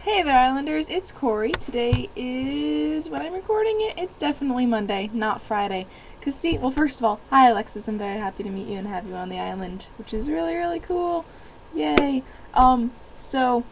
Hey there, Islanders. It's Kori. Today is, when I'm recording it, it's definitely Monday, not Friday. Because, see, well, first of all, hi, Alexis. I'm very happy to meet you and have you on the island, which is really, really cool. Yay. So,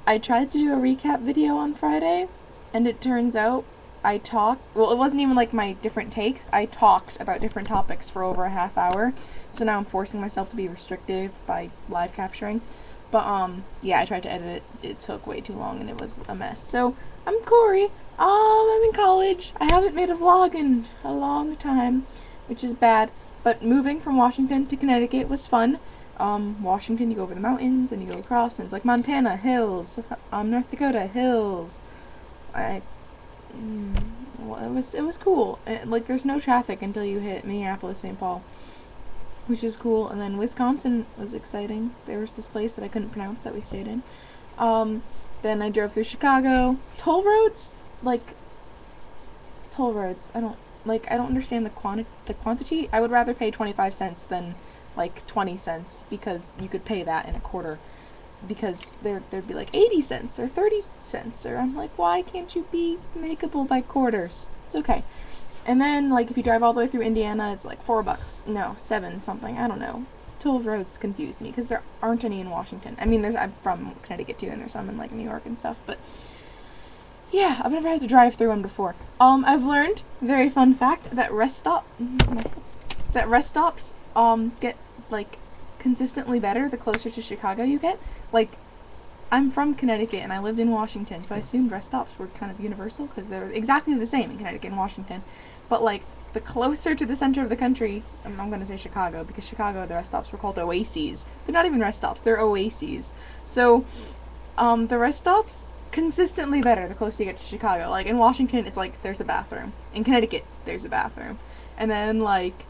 I tried to do a recap video on Friday, and it turns out well, it wasn't even like my different takes. I talked about different topics for over a half hour, so now I'm forcing myself to be restrictive by live capturing. But, yeah, I tried to edit it. It took way too long and it was a mess. So, I'm Kori. I'm in college. I haven't made a vlog in a long time, which is bad. But moving from Washington to Connecticut was fun. Washington, you go over the mountains and you go across, and it's like Montana, hills. North Dakota, hills. Well, it was cool. Like, there's no traffic until you hit Minneapolis, St. Paul, which is cool. And then Wisconsin was exciting. There was this place that I couldn't pronounce that we stayed in. Then I drove through Chicago. Toll roads, I don't understand the quantity. I would rather pay 25 cents than like 20 cents because you could pay that in a quarter. Because there'd be like 80 cents or 30 cents, or I'm like, why can't you be makeable by quarters? It's okay. And then, like, if you drive all the way through Indiana, it's like $4. No, 7 something. I don't know. Toll roads confused me because there aren't any in Washington. I mean, I'm from Connecticut too, and there's some in like New York and stuff. But yeah, I've never had to drive through one before. I've learned, very fun fact, that rest stops get like consistently better the closer to Chicago you get. Like, I'm from Connecticut and I lived in Washington, so I assumed rest stops were kind of universal because they're exactly the same in Connecticut and Washington. But like, the closer to the center of the country, I'm going to say Chicago, because Chicago, the rest stops were called oases. They're not even rest stops, they're oases. So, the rest stops, consistently better the closer you get to Chicago. Like, in Washington, it's like, there's a bathroom. In Connecticut, there's a bathroom. And then, like,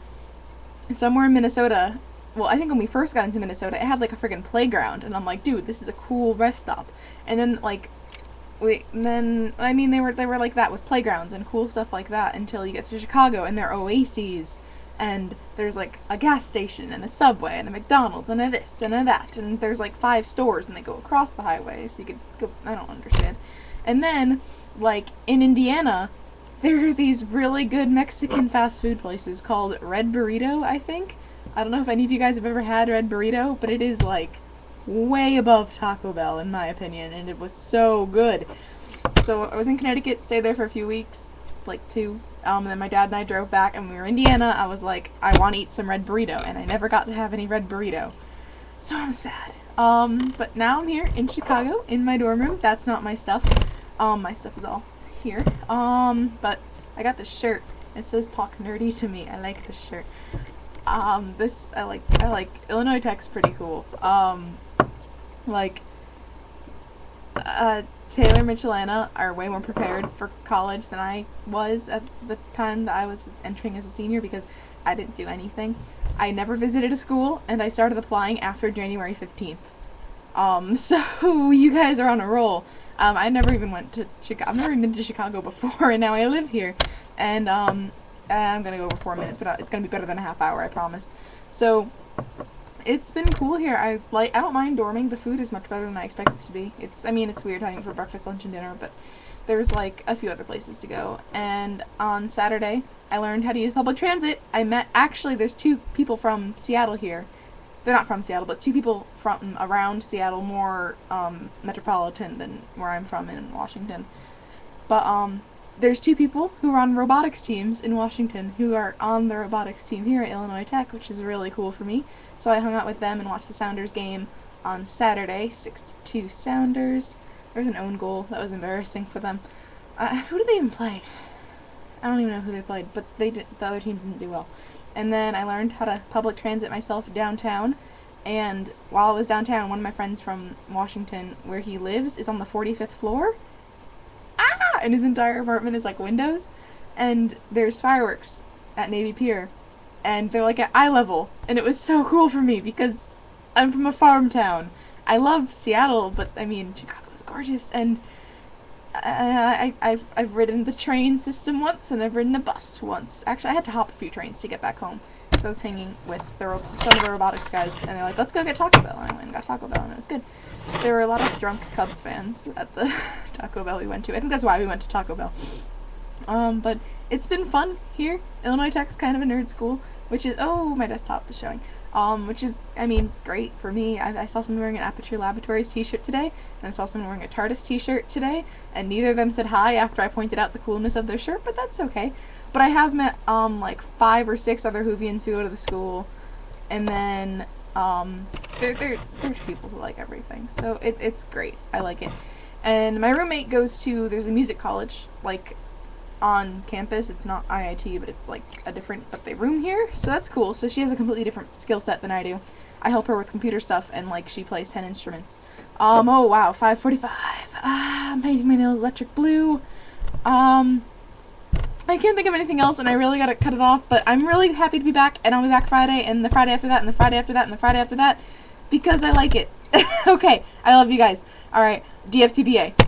somewhere in Minnesota, well, I think when we first got into Minnesota, it had like a friggin' playground, and I'm like, dude, this is a cool rest stop. And then, like, they were like that with playgrounds and cool stuff like that until you get to Chicago and they're oases, and there's like a gas station and a Subway and a McDonald's and a this and a that, and there's like 5 stores and they go across the highway, so you could go, I don't understand. And then, like, in Indiana, there are these really good Mexican fast food places called Red Burrito, I think. I don't know if any of you guys have ever had Red Burrito, but it is like way above Taco Bell in my opinion, and it was so good. So I was in Connecticut, stayed there for a few weeks, like 2, and then my dad and I drove back, and we were in Indiana. I was like, I want to eat some Red Burrito, and I never got to have any Red Burrito, so I'm sad. But now I'm here in Chicago in my dorm room. That's not my stuff. My stuff is all here. But I got this shirt. It says "Talk Nerdy to Me." I like this shirt. I like Illinois Tech's pretty cool. Taylor and Michelana are way more prepared for college than I was at the time that I was entering as a senior, because I didn't do anything. I never visited a school, and I started applying after January 15th. So you guys are on a roll. I never even went to Chicago. I've never even been to Chicago before, and now I live here. And, I'm gonna go over 4 minutes, but it's gonna be better than a half hour, I promise. So, it's been cool here. I don't mind dorming. The food is much better than I expected it to be. It's weird having it for breakfast, lunch, and dinner, but there's like a few other places to go. And on Saturday, I learned how to use public transit. There's 2 people from Seattle here. They're not from Seattle, but 2 people from around Seattle, more metropolitan than where I'm from in Washington. But there's 2 people who are on robotics teams in Washington who are on the robotics team here at Illinois Tech, which is really cool for me. So I hung out with them and watched the Sounders game on Saturday, 6-2 Sounders. There's an own goal. That was embarrassing for them. Who did they even play? I don't even know who they played, but the other team didn't do well. And then I learned how to public transit myself downtown, and while I was downtown, one of my friends from Washington, where he lives, is on the 45th floor. And his entire apartment is like windows, and there's fireworks at Navy Pier, and they're like at eye level, and it was so cool for me because I'm from a farm town. I love Seattle, but I mean, Chicago's gorgeous, and I've ridden the train system once, and I've ridden a bus once. Actually, I had to hop a few trains to get back home, So I was hanging with some of the robotics guys, and they're like, let's go get Taco Bell. And I went and got Taco Bell, and it was good. There were a lot of drunk Cubs fans at the Taco Bell we went to. I think that's why we went to Taco Bell. But it's been fun here. Illinois Tech's kind of a nerd school, which is, oh, my desktop is showing. Which is, I mean, great for me. I saw someone wearing an Aperture Laboratories t-shirt today, and I saw someone wearing a TARDIS t-shirt today, and neither of them said hi after I pointed out the coolness of their shirt, but that's okay. But I have met, like, 5 or 6 other Whovians who go to the school, and then, there's people who like everything, so it's great. I like it. And my roommate goes to, there's a music college, like, on campus. It's not IIT, but it's like a different, but they room here, so that's cool. So she has a completely different skill set than I do. I help her with computer stuff, and like she plays 10 instruments. Oh wow, 5:45. I'm painting my nails electric blue. I can't think of anything else, and I really gotta cut it off, but I'm really happy to be back, and I'll be back Friday, and the Friday after that, and the Friday after that, and the Friday after that, because I like it. Okay, I love you guys. Alright, DFTBA.